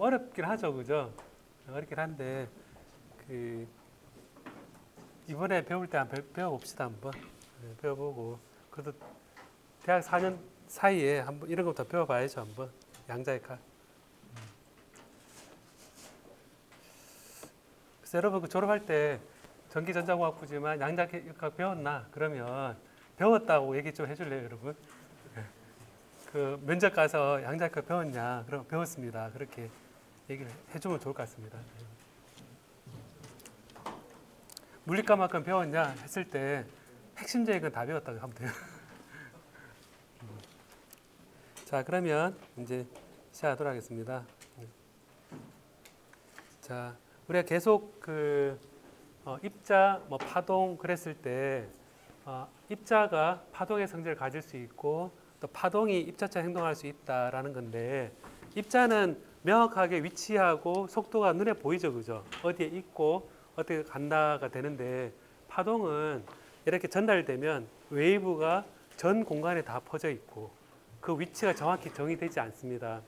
좀 어렵긴 하죠, 그죠? 어렵긴 한데 그 이번에 배울 때 배워봅시다 한번. 네, 배워보고 그래도 대학 4년 사이에 한번 이런 것부터 배워봐야죠 한번. 양자역학. 그래서 여러분 그 졸업할 때 전기전자공학부지만 양자역학 배웠나? 그러면 배웠다고 얘기 좀 해줄래요, 여러분? 그 면접 가서 양자역학 배웠냐? 그럼 배웠습니다. 그렇게 얘기를 해주면 좋을 것 같습니다. 물리과만큼 배웠냐? 했을 때 핵심적인 건 다 배웠다고 하면 돼요. 자, 그러면 이제 시작하도록 하겠습니다. 자, 우리가 계속 그 입자, 뭐 파동 그랬을 때 입자가 파동의 성질을 가질 수 있고 또 파동이 입자처럼 행동할 수 있다라는 건데 입자는 명확하게 위치하고 속도가 눈에 보이죠, 그죠? 어디에 있고 어떻게 간다가 되는데 파동은 이렇게 전달되면 웨이브가 전 공간에 다 퍼져 있고 그 위치가 정확히 정의되지 않습니다.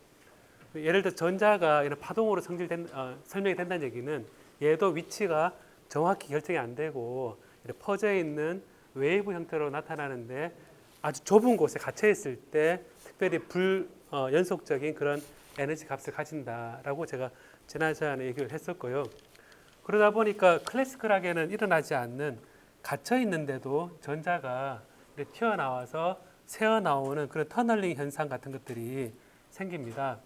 예를 들어 전자가 이런 파동으로 설명이 된다는 얘기는 얘도 위치가 정확히 결정이 안 되고 이렇게 퍼져 있는 웨이브 형태로 나타나는데 아주 좁은 곳에 갇혀 있을 때 특별히 불연속적인 그런 에너지 값을 가진다라고 제가 지난 시간에 얘기를 했었고요. 그러다 보니까 클래시컬하게는 일어나지 않는 갇혀 있는데도 전자가 이렇게 튀어나와서 새어나오는 그런 터널링 현상 같은 것들이 생깁니다.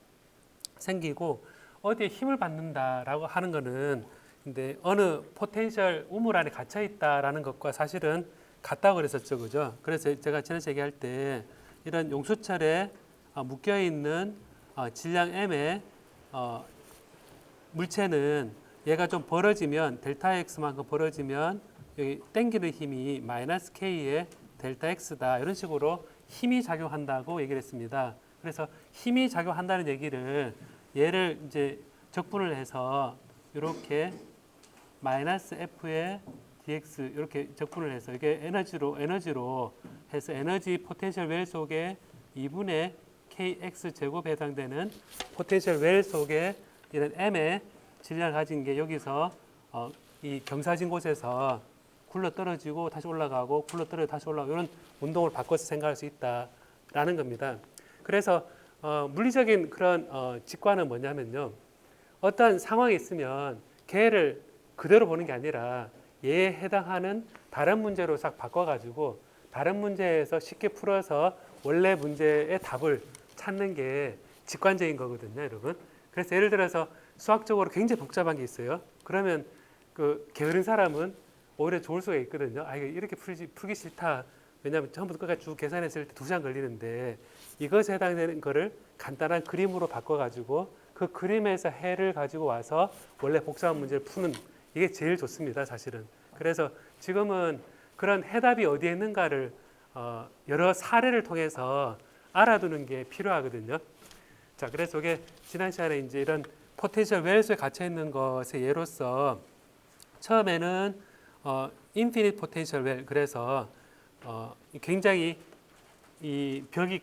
생기고 어디에 힘을 받는다라고 하는 거는 근데 어느 포텐셜 우물 안에 갇혀 있다라는 것과 사실은 같다고 그랬었죠, 그죠? 그래서 제가 지난주에 얘기할 때 이런 용수철에 묶여 있는 질량 m의 물체는 얘가 좀 벌어지면 델타 x만큼 벌어지면 여기 당기는 힘이 마이너스 k의 델타 x다 이런 식으로 힘이 작용한다고 얘기를 했습니다. 그래서 힘이 작용한다는 얘기를 얘를 이제 적분을 해서 이렇게 마이너스 f의 dx 이렇게 적분을 해서 이게 에너지로 해서 에너지 포텐셜 웰 속에 2분의 kx 제곱에 해당되는 포텐셜 웰 속에 이런 m의 질량을 가진 게 여기서 이 경사진 곳에서 굴러 떨어지고 다시 올라가고 굴러 떨어지고 다시 올라가고 이런 운동을 바꿔서 생각할 수 있다라는 겁니다. 그래서 물리적인 그런 직관은 뭐냐면요. 어떤 상황이 있으면 걔를 그대로 보는 게 아니라 얘에 해당하는 다른 문제로 싹 바꿔가지고 다른 문제에서 쉽게 풀어서 원래 문제의 답을 찾는 게 직관적인 거거든요, 여러분. 그래서 예를 들어서 수학적으로 굉장히 복잡한 게 있어요. 그러면 그 게으른 사람은 오히려 좋을 수가 있거든요. 아, 이렇게 풀기 싫다. 왜냐하면 처음부터 끝까지 쭉 계산했을 때 2시간 걸리는데 이것에 해당되는 거를 간단한 그림으로 바꿔가지고 그 그림에서 해를 가지고 와서 원래 복잡한 문제를 푸는 이게 제일 좋습니다, 사실은. 그래서 지금은 그런 해답이 어디에 있는가를 여러 사례를 통해서 알아두는 게 필요하거든요. 자, 그래서 이게 지난 시간에 이제 이런 포텐셜 웰스에 갇혀 있는 것의 예로서 처음에는 인피니트 포텐셜 웰 그래서 굉장히 이 벽이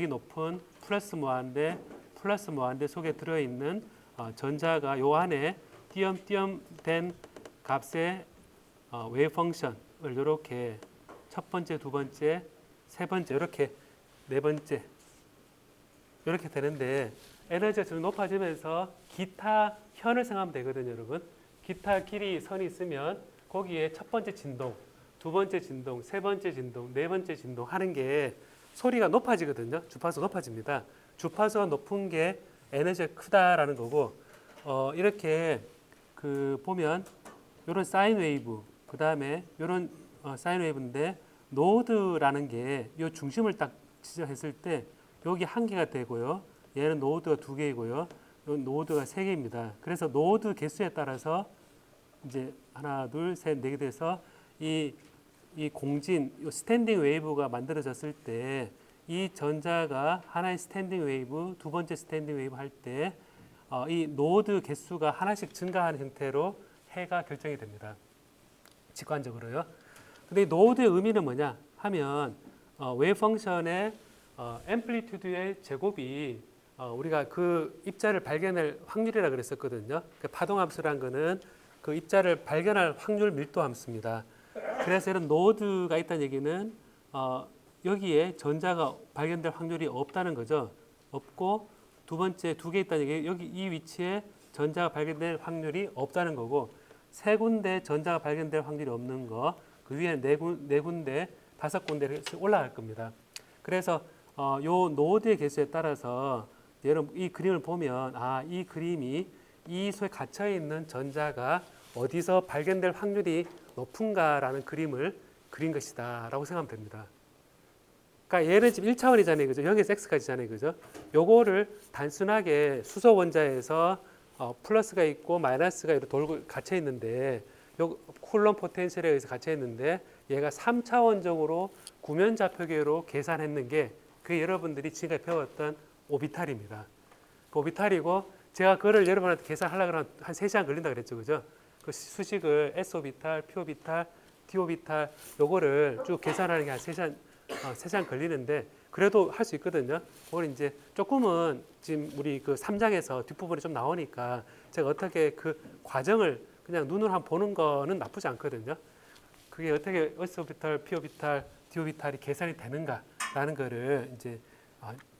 높은 플러스 무한대 속에 들어 있는 전자가 요 안에 띄엄띄엄 된 값의 웨이브 펑션을 이렇게 첫 번째, 두 번째, 세 번째 이렇게 네 번째 이렇게 되는데 에너지가 좀 높아지면서 기타 현을 생각하면 되거든요, 여러분. 기타 길이 선이 있으면 거기에 첫 번째 진동, 두 번째 진동, 세 번째 진동, 네 번째 진동 하는 게 소리가 높아지거든요. 주파수가 높아집니다. 주파수가 높은 게 에너지가 크다라는 거고 이렇게 그 보면 이런 사인 웨이브 그 다음에 이런 사인 웨이브인데 노드라는 게 이 중심을 딱 지정했을 때 여기 한 개가 되고요. 얘는 노드가 두 개이고요. 이 노드가 세 개입니다. 그래서 노드 개수에 따라서 이제 하나, 둘, 셋, 네 개 돼서 이 공진, 이 스탠딩 웨이브가 만들어졌을 때 이 전자가 하나의 스탠딩 웨이브, 두 번째 스탠딩 웨이브 할 때 이 노드 개수가 하나씩 증가하는 형태로 해가 결정이 됩니다. 직관적으로요. 근데 이 노드의 의미는 뭐냐 하면 웨이브 펑션의 앰플리튜드의 제곱이 우리가 그 입자를 발견할 확률이라 그랬었거든요. 그 파동함수란 거는 그 입자를 발견할 확률 밀도 함수입니다. 그래서 이런 노드가 있다는 얘기는 여기에 전자가 발견될 확률이 없다는 거죠. 없고 두 번째 두 개 있다는 얘기 여기 이 위치에 전자가 발견될 확률이 없다는 거고 세 군데 전자가 발견될 확률이 없는 거 그 위에 네 군데 다섯 군데 올라갈 겁니다. 그래서 요 노드의 개수에 따라서 여러분 이 그림을 보면 이 그림이 이 속에 갇혀 있는 전자가 어디서 발견될 확률이 높은가라는 그림을 그린 것이다라고 생각하면 됩니다. 그러니까 얘는 지금 1차원이잖아요. 그죠? 0에서 x까지잖아요. 그죠? 요거를 단순하게 수소 원자에서 플러스가 있고 마이너스가 이렇게 돌고 갇혀 있는데 요 쿨럼 포텐셜에 의해서 갇혀 있는데 얘가 3차원적으로 구면 좌표계로 계산했는 게 그게 여러분들이 지금까지 배웠던 오비탈입니다. 그 오비탈이고 제가 그거를 여러분한테 계산하려고 하면 한 3시간 걸린다 그랬죠. 그죠? 그 수식을 S오비탈, P오비탈, D오비탈 요거를 쭉 계산하는 게 한 3시간 걸리는데 그래도 할 수 있거든요. 오늘 이제 조금은 지금 우리 그 3장에서 뒷부분이 좀 나오니까 제가 어떻게 그 과정을 그냥 눈으로 한번 보는 거는 나쁘지 않거든요. 그게 어떻게 S오비탈, P오비탈, D오비탈이 계산이 되는가라는 거를 이제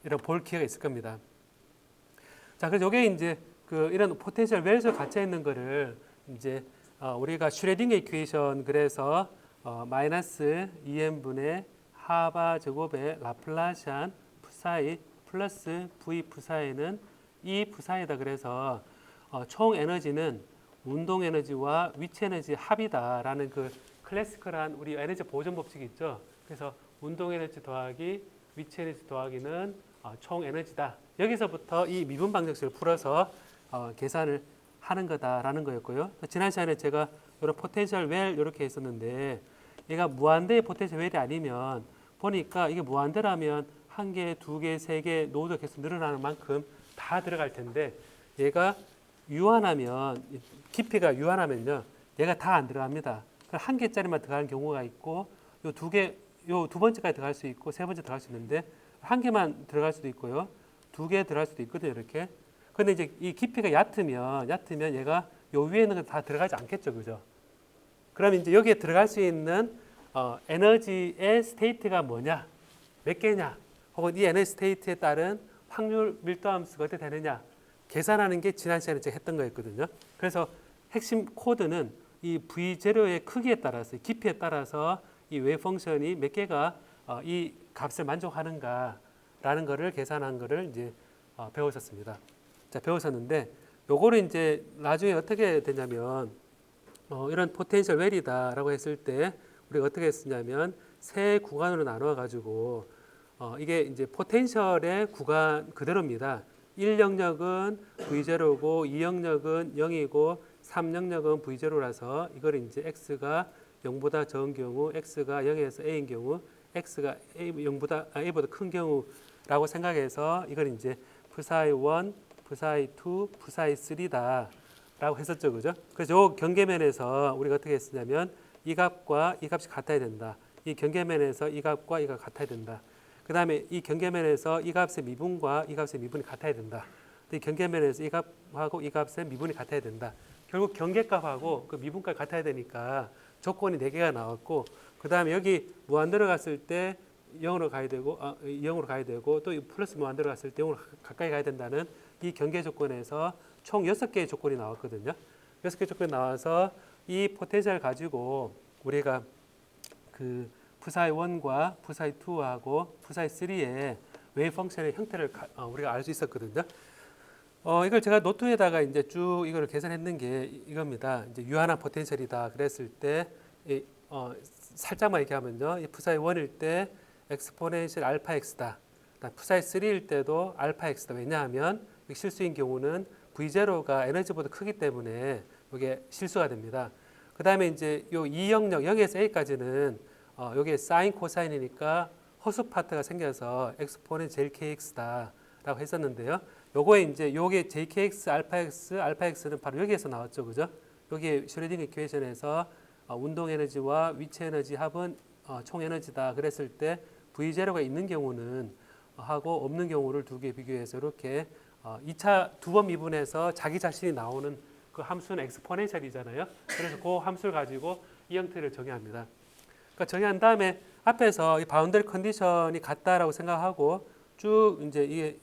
이런 볼 기회가 있을 겁니다. 자, 그래서 이게 이제 그 이런 포텐셜 웰에서 갇혀 있는 거를 이제 우리가 슈레딩거 이퀘이션 그래서 마이너스 2n분의 하바 제곱의 라플라시안 푸사이 플러스 v 푸사이는 이 푸사이다. 그래서 총 에너지는 운동 에너지와 위치 에너지 합이다라는 그 클래시컬한 우리 에너지 보존 법칙이 있죠. 그래서 운동 에너지 더하기 위치 에너지 더하기는 총 에너지다. 여기서부터 이 미분 방정식을 풀어서 계산을 하는 거다라는 거였고요. 지난 시간에 제가 이런 포텐셜 웰 이렇게 했었는데 얘가 무한대의 포텐셜 웰이 아니면 보니까 이게 무한대라면 한 개, 두 개, 세 개 노드가 계속 늘어나는 만큼 다 들어갈 텐데 얘가 유한하면 깊이가 유한하면요 얘가 다 안 들어갑니다. 한 개짜리만 들어가는 경우가 있고 요 두 번째까지 들어갈 수 있고 세 번째 들어갈 수 있는데 한 개만 들어갈 수도 있고요. 두 개 들어갈 수도 있거든요. 이렇게. 근데 이제 이 깊이가 얕으면 얘가 요 위에 있는 건 다 들어가지 않겠죠. 그죠? 그럼 이제 여기에 들어갈 수 있는 에너지의 스테이트가 뭐냐? 몇 개냐? 혹은 이 에너지 스테이트에 따른 확률 밀도 함수가 어떻게 되느냐? 계산하는 게 지난 시간에 제가 했던 거였거든요. 그래서 핵심 코드는 이 V0의 크기에 따라서 깊이에 따라서 이 웨이브 펑션이 몇 개가 이 값을 만족하는가라는 거를 계산한 거를 이제 배웠었습니다. 자, 배웠었는데 요거를 이제 나중에 어떻게 되냐면 이런 포텐셜 웰이다라고 했을 때 우리가 어떻게 했었냐면 세 구간으로 나누어 가지고 이게 이제 포텐셜의 구간 그대로입니다. 1영역은 V0고 2영역은 0이고 3영역은 V0라서 이걸 이제 x가 0보다 적은 경우, x가 0에서 a인 경우, x가 A보다 큰 경우라고 생각해서 이걸 이제 psi 1, psi 2, psi 3다 라고 했었죠. 그죠? 그래서 요 경계면에서 우리가 어떻게 했었냐면 이 값과 이 값이 같아야 된다. 이 경계면에서 이 값과 이 값이 같아야 된다. 그 다음에 이 경계면에서 이 값의 미분과 이 값의 미분이 같아야 된다. 이 경계면에서 이 값하고 이 값의 미분이 같아야 된다. 결국 경계값하고 그 미분값이 같아야 되니까 조건이 4개가 나왔고 그 다음에 여기 무한 들어갔을 때 0으로 가야 되고 0으로 가야 되고 또 플러스 무한 들어갔을 때 0으로 가까이 가야 된다는 이 경계 조건에서 총 6개의 조건이 나왔거든요. 6개 조건이 나와서 이 포텐셜 가지고 우리가 그 푸사이 1과 푸사이 2하고 푸사이 3의 웨이브 펑션의 형태를 우리가 알 수 있었거든요. 이걸 제가 노트에다가 이제 쭉 이걸 계산했는 게 이겁니다. 이제 유한한 포텐셜이다 그랬을 때 살짝만 얘기하면요. 이 푸사이 1일 때 엑스포넨셜 알파 x다. 푸사이 3일 때도 알파 x다. 왜냐하면 실수인 경우는 V0가 에너지보다 크기 때문에 이게 실수가 됩니다. 그 다음에 이제 요 2영역 0에서 a까지는 여기에 사인 코사인이니까 허수 파트가 생겨서 엑스포넨셜 kx다라고 했었는데요. 요거에 이제 요게 jkx 알파 x는 바로 여기에서 나왔죠. 그죠? 여기 슈레딩거 이퀘이션에서 운동 에너지와 위치 에너지 합은 총 에너지다 그랬을 때 V0가 있는 경우는 하고 없는 경우를 두 개 비교해서 이렇게 2차 두 번 미분해서 자기 자신이 나오는 그 함수는 엑스포넨셜이잖아요. 그래서 그 함수를 가지고 이 형태를 정의합니다. 그러니까 정의한 다음에 앞에서 이 바운더리 컨디션이 같다라고 생각하고 쭉 이제 이게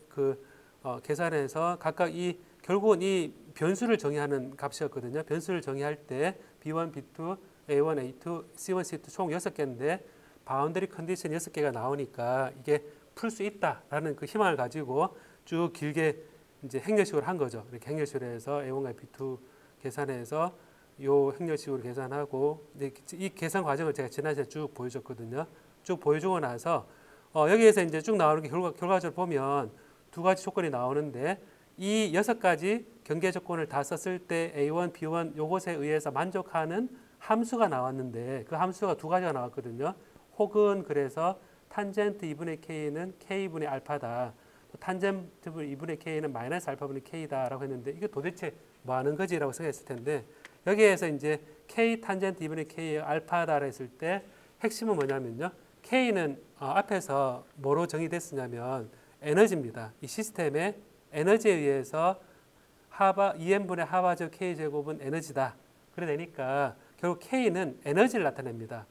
계산해서 각각 이 결국은 이 변수를 정의하는 값이었거든요. 변수를 정의할 때 B1, B2, A1, A2, C1, C2 총 6개인데 바운더리 컨디션 6개가 나오니까 이게 풀 수 있다라는 그 희망을 가지고 쭉 길게 이제 행렬식으로 한 거죠. 이렇게 행렬식으로 해서 A1과 B2 계산해서 요 행렬식으로 계산하고 이 계산 과정을 제가 지난 시간에 쭉 보여줬거든요. 쭉 보여주고 나서 여기에서 이제 쭉 나오는 게 결과적으로 보면 두 가지 조건이 나오는데 이 6가지 경계 조건을 다 썼을 때 A1, B1 요것에 의해서 만족하는 함수가 나왔는데 그 함수가 두 가지가 나왔거든요. 혹은 그래서 탄젠트 2분의 K는 K분의 알파다. 탄젠트 2분의 K는 마이너스 알파분의 K다라고 했는데 이게 도대체 뭐 하는 거지라고 생각했을 텐데 여기에서 이제 K 탄젠트 2분의 K의 알파다라 했을 때 핵심은 뭐냐면요. K는 앞에서 뭐로 정의됐으냐면 에너지입니다. 이 시스템의 에너지에 의해서 하바 2n분의 하바제곱 K제곱은 에너지다. 그래 되니까 결국 K는 에너지를 나타냅니다.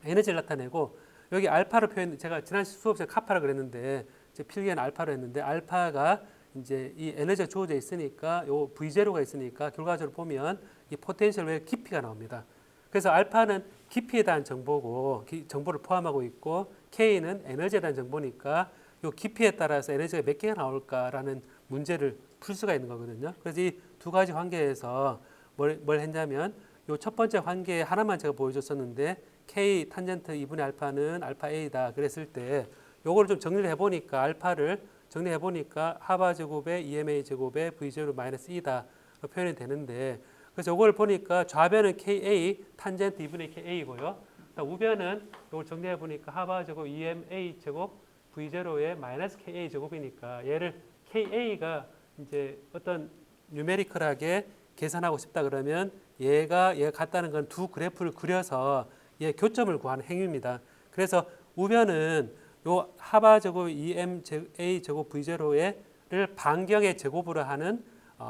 에너지를 나타내고 여기 알파로 표현 제가 지난 수업 시간에 카파라 그랬는데 이제 필기에는 알파로 했는데 알파가 이제 이 에너지가 주어져 있으니까 요 V0가 있으니까 결과적으로 보면 이 포텐셜 외 깊이가 나옵니다. 그래서 알파는 깊이에 대한 정보고 정보를 포함하고 있고 K는 에너지에 대한 정보니까 요 깊이에 따라서 에너지가 몇 개가 나올까라는 문제를 풀 수가 있는 거거든요. 그래서 이 두 가지 관계에서 뭘 했냐면 요 첫 번째 관계 하나만 제가 보여줬었는데 K 탄젠트 2분의 알파는 알파 A다 그랬을 때 요거를 좀 정리를 해보니까 알파를 정리해 보니까 하바 제곱에 EMA 제곱에 V0 마이너스 2다 표현이 되는데 그래서 요걸 보니까 좌변은 KA 탄젠트 2분의 KA고요. 우변은 요걸 정리해 보니까 하바 제곱 EMA 제곱 V0의 마이너스 KA 제곱이니까 얘를 KA가 이제 어떤 뉴메리컬하게 계산하고 싶다 그러면 얘가 같다는 건 두 그래프를 그려서 얘 교점을 구하는 행위입니다. 그래서 우변은 요 하바 제곱 2ma 제곱 v0를 반경의 제곱으로 하는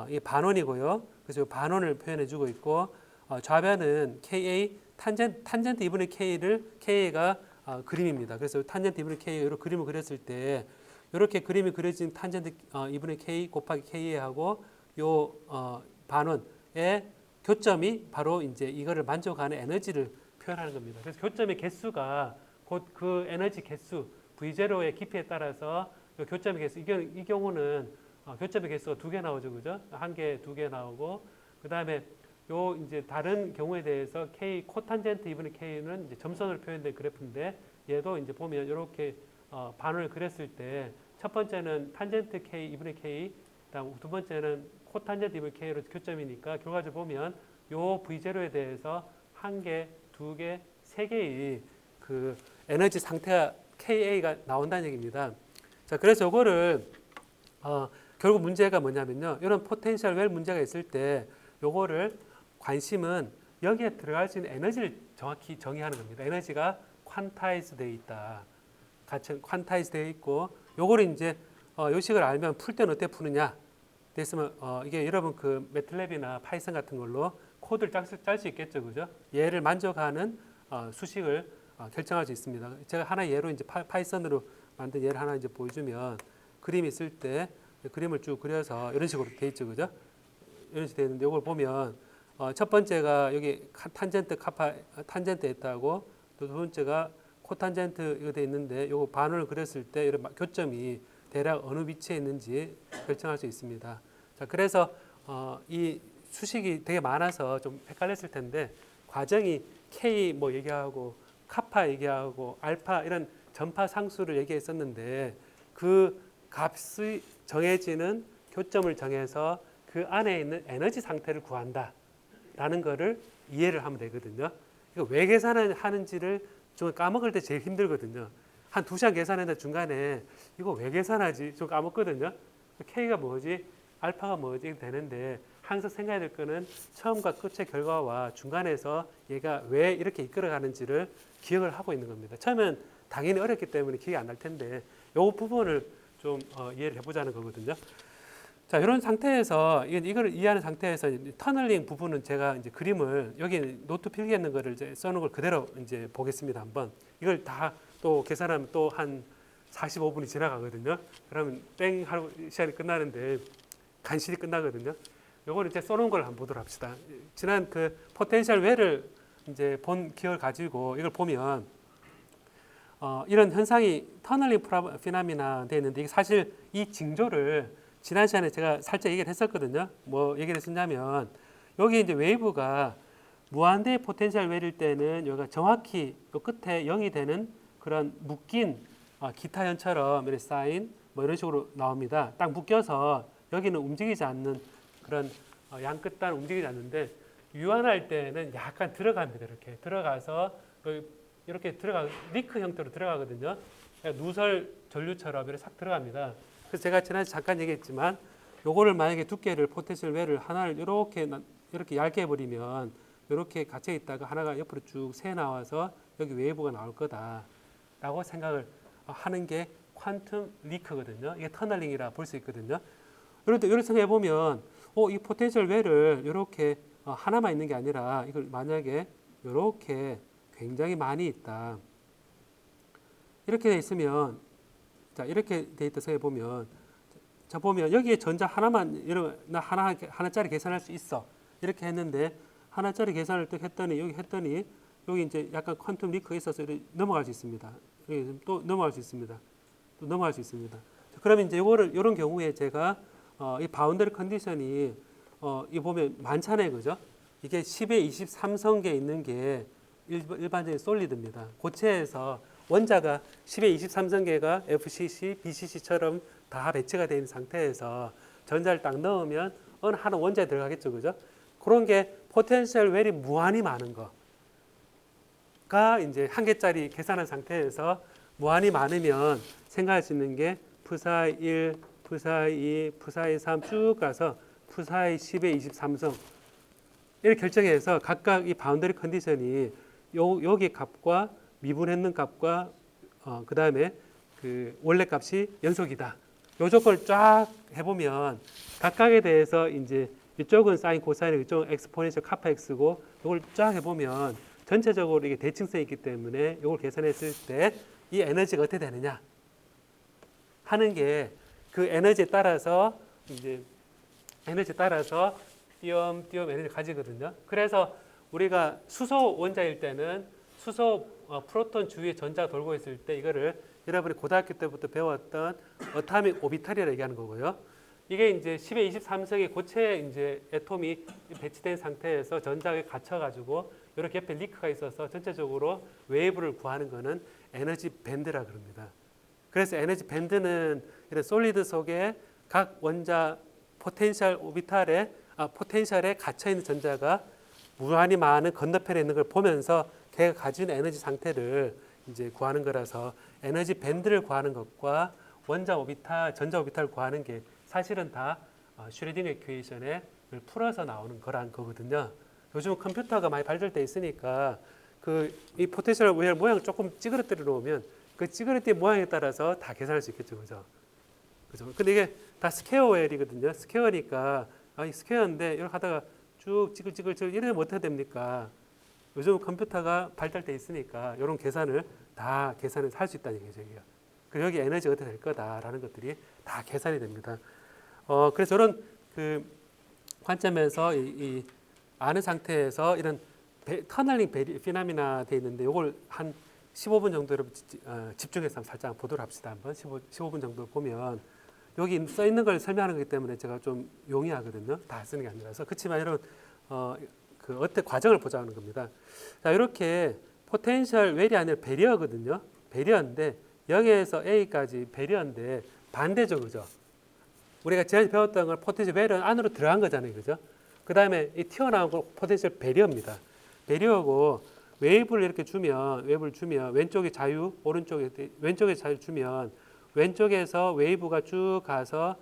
이 반원이고요. 그래서 반원을 표현해 주고 있고 좌변은 ka 탄젠트 2분의 k가 그림입니다. 그래서 탄젠트 2분의 k로 그림을 그렸을 때 이렇게 그림이 그려진 탄젠트 2분의 k 곱하기 k하고 요 반원의 교점이 바로 이제 이거를 만족하는 에너지를 표현하는 겁니다. 그래서 교점의 개수가 곧 그 에너지 개수 V0의 깊이에 따라서 교점의 개수 이 경우는 교점의 개수가 2개 나오죠, 그죠? 1개, 2개 나오고 그 다음에 요 이제 다른 경우에 대해서 K 코탄젠트 2분의 K는 이제 점선으로 표현된 그래프인데 얘도 이제 보면 이렇게 반원을 그렸을 때 첫 번째는 탄젠트 K 2분의 K, 그다음 두 번째는 코탄젠트 2분의 K로 교점이니까 결과적으로 보면 요 V0에 대해서 1개, 2개, 3개의 그 에너지 상태가 KA가 나온다는 얘기입니다. 자, 그래서 이거를 결국 문제가 뭐냐면요. 이런 포텐셜 웰 문제가 있을 때 요거를 관심은 여기에 들어갈 수 있는 에너지를 정확히 정의하는 겁니다. 에너지가 퀀타이즈 되어 있다. 같이 퀀타이즈 되어 있고 요거를 이제 요 식을 알면 풀 때는 어떻게 푸느냐. 됐으면 이게 여러분 그 매틀랩이나 파이썬 같은 걸로 코드를 짤 수 있겠죠, 그죠? 얘를 만족하는 수식을 결정할 수 있습니다. 제가 하나 예로 이제 파이썬으로 만든 예를 하나 이제 보여주면 그림이 있을 때 그림을 쭉 그려서 이런 식으로 돼 있죠, 그죠? 이런 식으로 돼 있는데 이걸 보면 첫 번째가 여기 탄젠트 탄젠트 있다고 또 두 번째가 코탄젠트 이거 돼 있는데 요거 반원을 그렸을 때 이런 교점이 대략 어느 위치에 있는지 결정할 수 있습니다. 자, 그래서 이 수식이 되게 많아서 좀 헷갈렸을 텐데 과정이 K 뭐 얘기하고 카파 얘기하고 알파 이런 전파 상수를 얘기했었는데 그 값이 정해지는 교점을 정해서 그 안에 있는 에너지 상태를 구한다라는 거를 이해를 하면 되거든요. 이거 왜 계산하는지를 좀 까먹을 때 제일 힘들거든요. 한 2시간 계산했는데 중간에 이거 왜 계산하지? 좀 까먹거든요. K가 뭐지? 알파가 뭐지? 되는데 항상 생각해야 될 거는 처음과 끝의 결과와 중간에서 얘가 왜 이렇게 이끌어가는지를 기억을 하고 있는 겁니다. 처음엔 당연히 어렵기 때문에 기억이 안 날 텐데 요 부분을 좀 이해를 해보자는 거거든요. 자, 이런 상태에서 이걸 이해하는 상태에서 터널링 부분은 제가 이제 그림을 여기 노트 필기했는 거를 이제 써놓은 걸 그대로 이제 보겠습니다. 한번 이걸 다 또 계산하면 또 한 45분이 지나가거든요. 그러면 땡 하고 시간이 끝나는데 간신히 끝나거든요. 요거는 이제 써놓은 걸 한번 보도록 합시다. 지난 그 포텐셜 웨를 이제 본 기억을 가지고 이걸 보면 이런 현상이 터널링 피나미나 되어 있는데 이게 사실 이 징조를 지난 시간에 제가 살짝 얘기를 했었거든요. 뭐 얘기를 했었냐면 여기 이제 웨이브가 무한대의 포텐셜 웨일 때는 여기가 정확히 요 끝에 0이 되는 그런 묶인 기타현처럼 이렇게 사인 뭐 이런 식으로 나옵니다. 딱 묶여서 여기는 움직이지 않는 그런 양 끝단 움직이지 않는데 유한할 때는 약간 들어갑니다. 이렇게 들어가서 이렇게 리크 형태로 들어가거든요. 그러니까 누설 전류처럼 이렇게 싹 들어갑니다. 그래서 제가 지난해 잠깐 얘기했지만 요거를 만약에 두께를 포텐셜 웨를 하나를 이렇게 얇게 해버리면 이렇게 갇혀 있다가 하나가 옆으로 쭉 새 나와서 여기 웨이브가 나올 거다라고 생각을 하는 게 퀀텀 리크거든요. 이게 터널링이라 볼 수 있거든요. 그런데 이렇게 생각해 보면 이 포텐셜 웨를 이렇게 하나만 있는 게 아니라 이걸 만약에 이렇게 굉장히 많이 있다. 이렇게 돼 있으면 자, 이렇게 돼 있다 생각해 보면 자, 보면 여기에 전자 하나만 나 하나짜리 계산할 수 있어. 이렇게 했는데 하나짜리 계산을 또 했더니 여기 이제 약간 퀀텀 리크가 있어서 넘어갈 수 있습니다. 또 넘어갈 수 있습니다. 또 넘어갈 수 있습니다. 그러면 이제 이런 경우에 제가 이 바운더리 컨디션이 이 보면 많잖아요, 그죠? 이게 10에 23성계 있는 게 일반적인 솔리드입니다. 고체에서 원자가 10에 23성계가 FCC, BCC처럼 다 배치가 되어 있는 상태에서 전자를 딱 넣으면 어느 하나 원자에 들어가겠죠, 그죠? 그런 게 포텐셜 웰이 무한히 많은 거가 이제 한 개짜리 계산한 상태에서 무한히 많으면 생각할 수 있는 게 푸사이 1, 푸사이 2, 푸사이 3 쭉 가서 푸사이 10에 23성 이렇게 결정해서 각각 이 바운더리 컨디션이 여기 값과 미분했는 값과 그 다음에 그 원래 값이 연속이다. 요 조건을 쫙 해보면 각각에 대해서 이제 이쪽은 사인 코사인이고 이쪽은 엑스포넨셜 카파 x고 이걸 쫙 해보면 전체적으로 이게 대칭성이 있기 때문에 이걸 계산했을 때 이 에너지가 어떻게 되느냐 하는 게 그 에너지에 따라서 이제 띄엄띄엄 에너지를 가지거든요. 그래서 우리가 수소 원자일 때는 수소 프로톤 주위에 전자가 돌고 있을 때 이거를 여러분이 고등학교 때부터 배웠던 어타믹 오비탈이라고 얘기하는 거고요. 이게 이제 10의 23성의 고체 이제 애톰이 배치된 상태에서 전자에 갇혀가지고 이렇게 옆에 리크가 있어서 전체적으로 웨이브를 구하는 거는 에너지 밴드라 그럽니다. 그래서 에너지 밴드는 이런 솔리드 속에 각 원자 포텐셜 포텐셜에 갇혀 있는 전자가 무한히 많은 건너편에 있는 걸 보면서 걔가 가진 에너지 상태를 이제 구하는 거라서 에너지 밴드를 구하는 것과 전자 오비탈을 구하는 게 사실은 다 슈레딩거 이퀘이션에 풀어서 나오는 거란 거거든요. 요즘 컴퓨터가 많이 발달돼 있으니까 이 포텐셜 웰 모양을 조금 찌그러뜨려 놓으면 그 찌그러뜨린 모양에 따라서 다 계산할 수 있겠죠, 그죠? 그죠? 근데 이게 다 스퀘어 웰이거든요. 스퀘어니까 이 스퀘어인데 이렇게 하다가 쭉 찌글찌글 이러면 어떻게 됩니까? 요즘 컴퓨터가 발달돼 있으니까 이런 계산을 다 계산을 할 수 있다는 얘기죠. 그리고 여기 에너지가 어떻게 될 거다라는 것들이 다 계산이 됩니다. 그래서 이런 그 관점에서 이 아는 상태에서 이런 터널링 피나미나 돼 있는데 이걸 한 15분 정도 여러분 집중해서 살짝 보도록 합시다. 한번 15분 정도 보면 여기 써 있는 걸 설명하는 거기 때문에 제가 좀 용이하거든요. 다 쓰는 게 아니라서. 그렇지만 이런 어떤 과정을 보자는 겁니다. 자, 이렇게 포텐셜 웰이 아니라 배리어거든요. 배리어인데 0에서 A까지 배리어인데 반대죠, 그죠? 우리가 지난주에 배웠던 걸 포텐셜 웰은 안으로 들어간 거잖아요, 그죠? 그 다음에 이 튀어나온 거 포텐셜 배리어입니다. 배리어고 웨이브를 주면 왼쪽에 자유, 왼쪽에 자유 주면 왼쪽에서 웨이브가 쭉 가서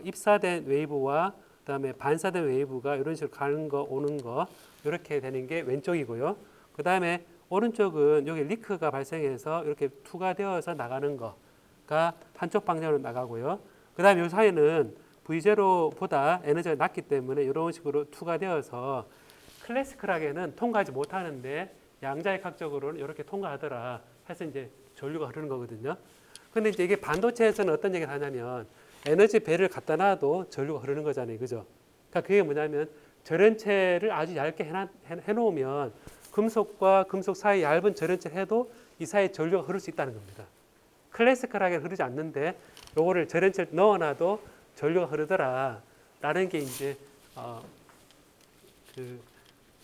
입사된 웨이브와 그다음에 반사된 웨이브가 이런 식으로 가는 거 오는 거 이렇게 되는 게 왼쪽이고요. 그다음에 오른쪽은 여기 리크가 발생해서 이렇게 투가 되어서 나가는 거가 한쪽 방향으로 나가고요. 그 다음에 이 사이는 V0보다 에너지가 낮기 때문에 이런 식으로 투가 되어서 클래시컬하게는 통과하지 못하는데 양자역학적으로는 이렇게 통과하더라 해서 이제 전류가 흐르는 거거든요. 근데 이제 이게 반도체에서는 어떤 얘기를 하냐면 에너지 배를 갖다 놔도 전류가 흐르는 거잖아요. 그죠? 그러니까 그게 뭐냐면 절연체를 아주 얇게 해놓으면 금속과 금속 사이 얇은 절연체를 해도 이 사이에 전류가 흐를 수 있다는 겁니다. 클래시컬하게 흐르지 않는데 요거를 절연체를 넣어놔도 전류가 흐르더라 라는 게 이제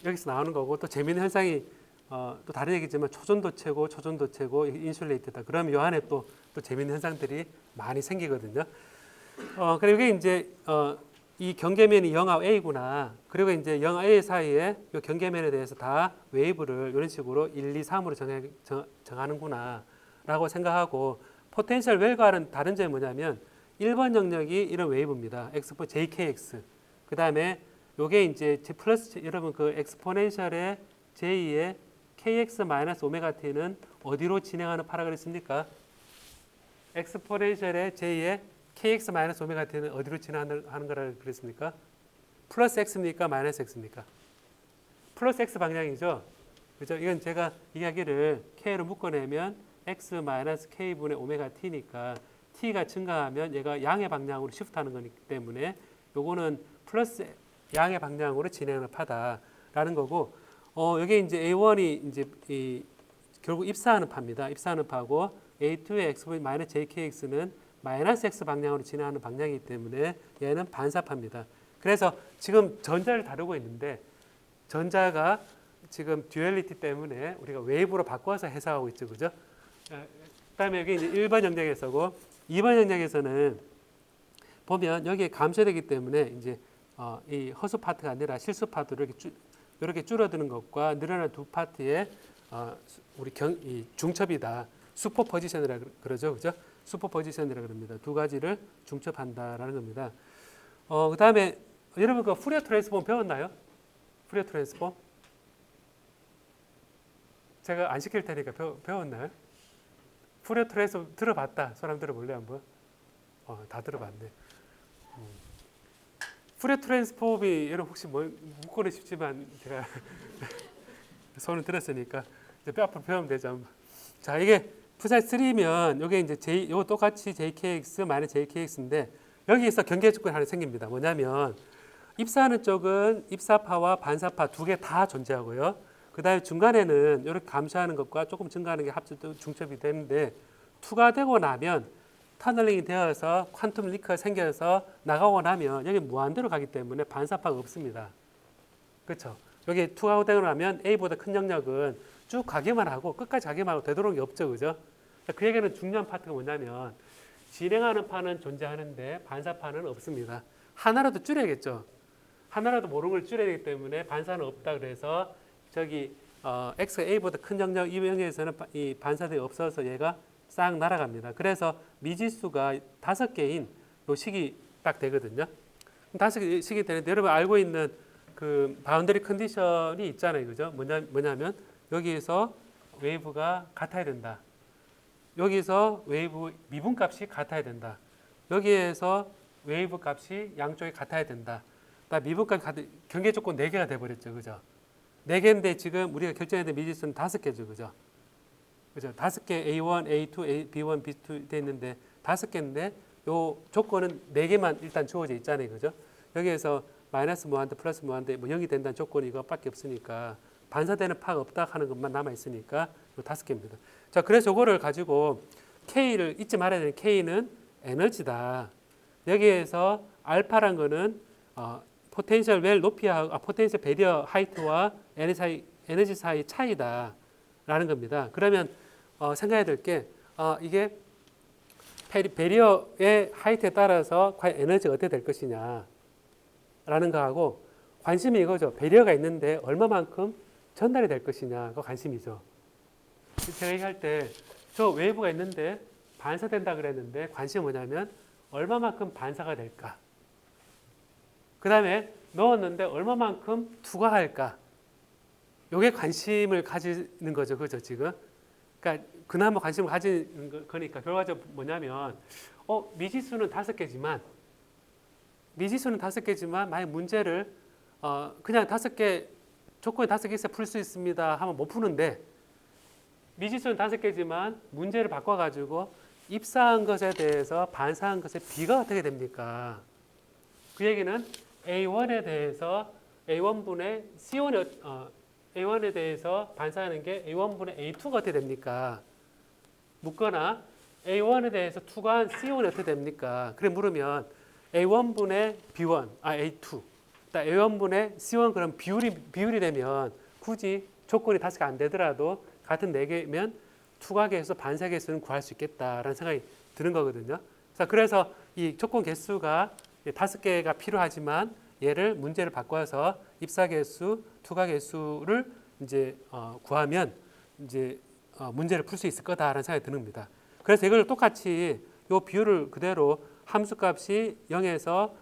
여기서 나오는 거고, 또 재미있는 현상이 또 다른 얘기지만 초전도체고 인슐레이트다. 그러면 이 안에 또 재미있는 현상들이 많이 생기거든요. 그리고 이게 이제 이 경계면이 영하 A구나. 그리고 이제 영하 A 사이에 이 경계면에 대해서 다 웨이브를 이런 식으로 1, 2, 3으로 정하는구나 라고 생각하고, 포텐셜 웰과는 다른 점이 뭐냐면 1번 영역이 이런 웨이브입니다. 엑스포 JKX. 그 다음에 요게 이제 플러스, 여러분 그 엑스포넨셜의 J의 KX-오메가 T는 어디로 진행하는 파라 그랬습니까? 엑스포넨셜의 J의 KX-오메가 T는 어디로 진행하는 거라 그랬습니까? 플러스 X입니까? 마이너스 X입니까? 플러스 X 방향이죠. 그죠? 이건 제가 이야기를 K로 묶어내면 X-K분의 오메가 T니까 T가 증가하면 얘가 양의 방향으로 시프트하는 거기 때문에 요거는 플러스 양의 방향으로 진행하는 파다라는 거고, 여기 이제 A1이 이제 결국 입사하는 파입니다. 입사하는 파고 A2의 X-JKX는 마이너스 X 방향으로 진행하는 방향이기 때문에 얘는 반사파입니다. 그래서 지금 전자를 다루고 있는데 전자가 지금 듀얼리티 때문에 우리가 웨이브로 바꿔서 해석하고 있죠. 그죠? 그다음에 여기 이제 1번 영역에서고 2번 영역에서는 보면 여기에 감소되기 때문에 이제 이 허수 파트가 아니라 실수 파트를 이렇게 줄어드는 것과 늘어난 두 파트의 우리 이 중첩이다. 슈퍼 포지션이라 그러죠. 그죠? 슈퍼 포지션이라 그럽니다. 두 가지를 중첩한다라는 겁니다. 그다음에 여러분 그 푸리어 트랜스폼 배웠나요? 푸리어 트랜스폼? 제가 안 시킬 테니까 배웠나요? 푸리어 트랜스폼 들어봤다. 손 한번 들어볼래요, 한번? 다 들어봤네. 푸리어 트랜스폼이 여러분 혹시 묻고는 싶지만 제가 손을 들었으니까 이제 뼈 앞으로 배우면 되죠. 한번. 자, 이게 푸사이 3면 이게 이제 요 똑같이 JKX 마이너스 JKX인데 여기에서 경계 조건이 하나 생깁니다. 뭐냐면 입사하는 쪽은 입사파와 반사파 두 개 다 존재하고요. 그다음에 중간에는 이렇게 감소하는 것과 조금 증가하는 게 합쳐도 중첩이 되는데 투가 되고 나면 터널링이 되어서 퀀텀 리크가 생겨서 나가고 나면 여기 무한대로 가기 때문에 반사파가 없습니다. 그렇죠? 여기 투가 되고 나면 A보다 큰 영역은 쭉 가기만 하고 끝까지 가기만 하고 되도록이 없죠. 그죠? 그 얘기는 중요한 파트가 뭐냐면 진행하는 파는 존재하는데 반사파는 없습니다. 하나라도 줄여야겠죠. 하나라도 모르는 걸 줄여야 되기 때문에 반사는 없다. 그래서 저기 X가 A보다 큰 영역 이 영역에서는 이 반사들이 없어서 얘가 싹 날아갑니다. 그래서 미지수가 5개인 요 식이 딱 되거든요. 5개 식이 되는데 여러분 알고 있는 그 바운더리 컨디션이 있잖아요. 그죠? 뭐냐면 여기에서 웨이브가 같아야 된다. 여기서 웨이브 미분값이 같아야 된다. 여기에서 웨이브 값이 양쪽이 같아야 된다. 미분값 경계 조건 4개가 돼 버렸죠. 그죠? 4개인데 지금 우리가 결정해야 될 미지수는 5개죠. 그죠? 그죠? 5개 A1, A2, B1, B2 돼 있는데 5개인데 요 조건은 4개만 일단 주어져 있잖아요. 그죠? 여기에서 마이너스 무한대, 플러스 무한대, 0이 된다는 조건이 이거밖에 없으니까 반사되는 파가 없다 하는 것만 남아 있으니까 요 5개입니다. 자, 그래서 이거를 가지고 K를 잊지 말아야 되는 K는 에너지다. 여기에서 알파란 거는 포텐셜 웰 높이하고 포텐셜 베리어 하이트와 에너지 사이 차이다. 라는 겁니다. 그러면 생각해야 될 게 이게 베리어의 하이트에 따라서 과연 에너지가 어떻게 될 것이냐 라는 거하고 관심이 이거죠. 베리어가 있는데 얼마만큼 전달이 될 것이냐가 관심이죠. 제가 얘기할 때 저 웨이브가 있는데 반사된다 그랬는데 관심이 뭐냐면 얼마만큼 반사가 될까. 그 다음에 넣었는데 얼마만큼 투과할까. 요게 관심을 가지는 거죠. 그죠, 지금? 그러니까 그나마 관심을 가지는 거니까 결과적으로 뭐냐면 미지수는 5개지만 만약 문제를 그냥 5개 조건이 5개 있어야 풀 수 있습니다 하면 못 푸는데 미지수는 5개지만 문제를 바꿔가지고 입사한 것에 대해서 반사한 것의 비가 어떻게 됩니까? 그 얘기는 A1에 대해서 A1분의 C1이 A1에 대해서 반사하는 게 A1분의 A2가 어떻게 됩니까? 묻거나 A1에 대해서 투과한 C1이 어떻게 됩니까? 그래 물으면 A1분의 B1, A2, A1분의 C1 그럼 비율이 되면 굳이 조건이 5개 안 되더라도 같은 4개면 투과 개수, 반사 개수는 구할 수 있겠다라는 생각이 드는 거거든요. 그래서 이 조건 개수가 5개가 필요하지만 얘를 문제를 바꿔서 입사 개수, 투과 개수를 이제 구하면 이제 문제를 풀 수 있을 거다라는 생각이 드는 겁니다. 그래서 이걸 똑같이 이 비율을 그대로 함수값이 0에서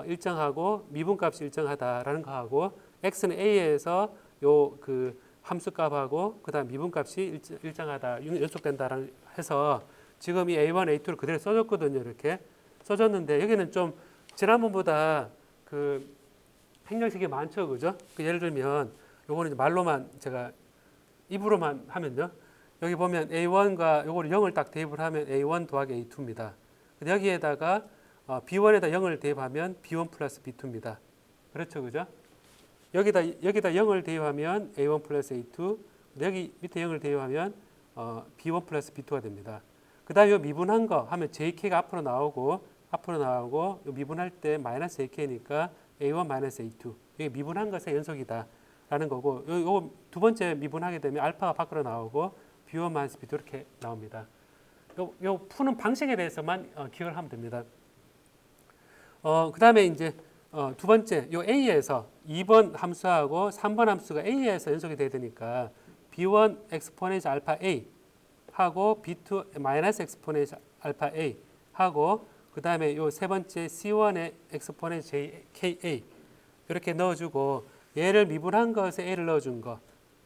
일정하고 미분값이 일정하다라는 거하고 x는 a에서 요 그 함수값하고 그다음 미분값이 일정하다 연속된다라는 해서 지금 이 a1, a2를 그대로 써줬거든요. 이렇게 써줬는데 여기는 좀 지난번보다 그 행정식이 많죠, 그죠? 예를 들면 요거는 이제 말로만 제가 입으로만 하면요. 여기 보면 A1과 요거를 0을 딱 대입을 하면 A1 더하기 A2입니다. 여기에다가 B1에다 0을 대입하면 B1 플러스 B2입니다. 그렇죠, 그죠? 여기다 0을 대입하면 A1 플러스 A2, 여기 밑에 0을 대입하면 B1 플러스 B2가 됩니다. 그 다음에 미분한 거 하면 JK가 앞으로 나오고 요 미분할 때 마이너스 JK니까 A1 마이너스 A2 이게 미분한 것의 연속이다 라는 거고 요 두 번째 미분하게 되면 알파가 밖으로 나오고 B1 마이너스 B2 이렇게 나옵니다. 요 푸는 방식에 대해서만 기억을 하면 됩니다. 그 다음에 이제 두 번째 요 A에서 2번 함수하고 3번 함수가 A에서 연속이 돼야 되니까 B1 엑스포넨셜 알파 A 하고 B2 마이너스 엑스포넨셜 알파 A 하고 그 다음에 요 세 번째 C1의 엑스포넨셜 JKA 이렇게 넣어주고 얘를 미분한 것에 A를 넣어준 거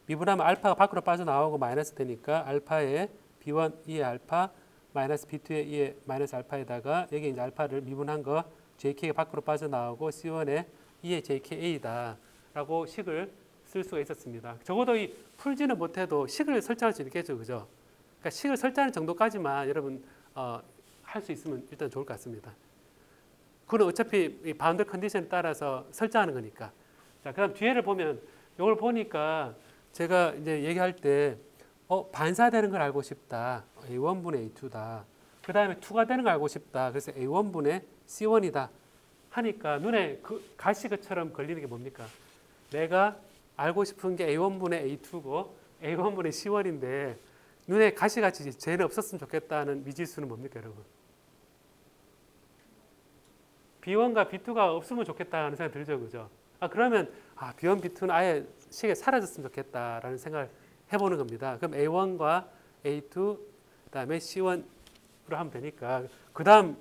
미분하면 알파가 밖으로 빠져나오고 마이너스 되니까 알파에 B1 2의 알파 마이너스 B2의 2의 마이너스 알파에다가 여기 이제 알파를 미분한 거 JK가 밖으로 빠져나오고 C1의 2의 JKA다 라고 식을 쓸 수가 있었습니다. 적어도 이 풀지는 못해도 식을 설정할 수 있겠죠, 그죠? 그러니까 식을 설정하는 정도까지만 여러분 할 수 있으면 일단 좋을 것 같습니다. 그건 어차피 이 바운드 컨디션에 따라서 설정하는 거니까. 자, 그다음 뒤에를 보면 이걸 보니까 제가 이제 얘기할 때 반사되는 걸 알고 싶다. A1분의 A2다. 그 다음에 2가 되는 걸 알고 싶다. 그래서 A1분의 C1이다. 하니까 눈에 그 가시처럼 걸리는 게 뭡니까? 내가 알고 싶은 게 A1분의 A2고 A1분의 C1인데 눈에 가시같이 쟤는 없었으면 좋겠다는 미지수는 뭡니까, 여러분? B1과 B2가 없으면 좋겠다는 생각 들죠, 그죠? 그러면 B1, B2는 아예 식에 사라졌으면 좋겠다라는 생각을 해보는 겁니다. 그럼 A1과 A2, 그다음에 C1으로 하면 되니까 그 다음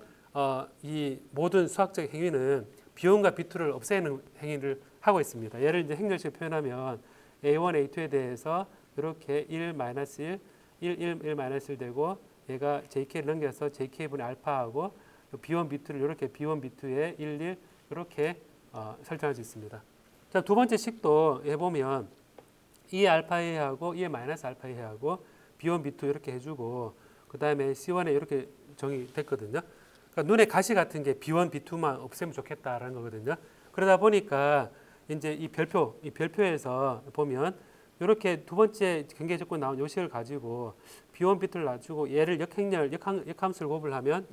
이 모든 수학적 행위는 B1과 B2를 없애는 행위를 하고 있습니다. 얘를 이제 행렬식으로 표현하면 A1, A2에 대해서 이렇게 1, 마이너스 1 마이너스 1 되고 얘가 JK를 넘겨서 JK분의 알파하고 B1, B2를 이렇게 B1, B2에 1, 1 이렇게 설정할 수 있습니다. 자, 두 번째 식도 해보면 2의 알파 A하고 2의 마이너스 알파 A하고 B1, B2 이렇게 해주고 그 다음에 C1에 이렇게 정의됐거든요. 그러니까 눈에 가시 같은 게 B1, B2만 없애면 좋겠다라는 거거든요. 그러다 보니까 이제 이 별표에서 보면 이렇게 두 번째 경계 조건 나온 요식을 가지고 B1, B2를 놔주고 얘를 역함수를 곱을 하면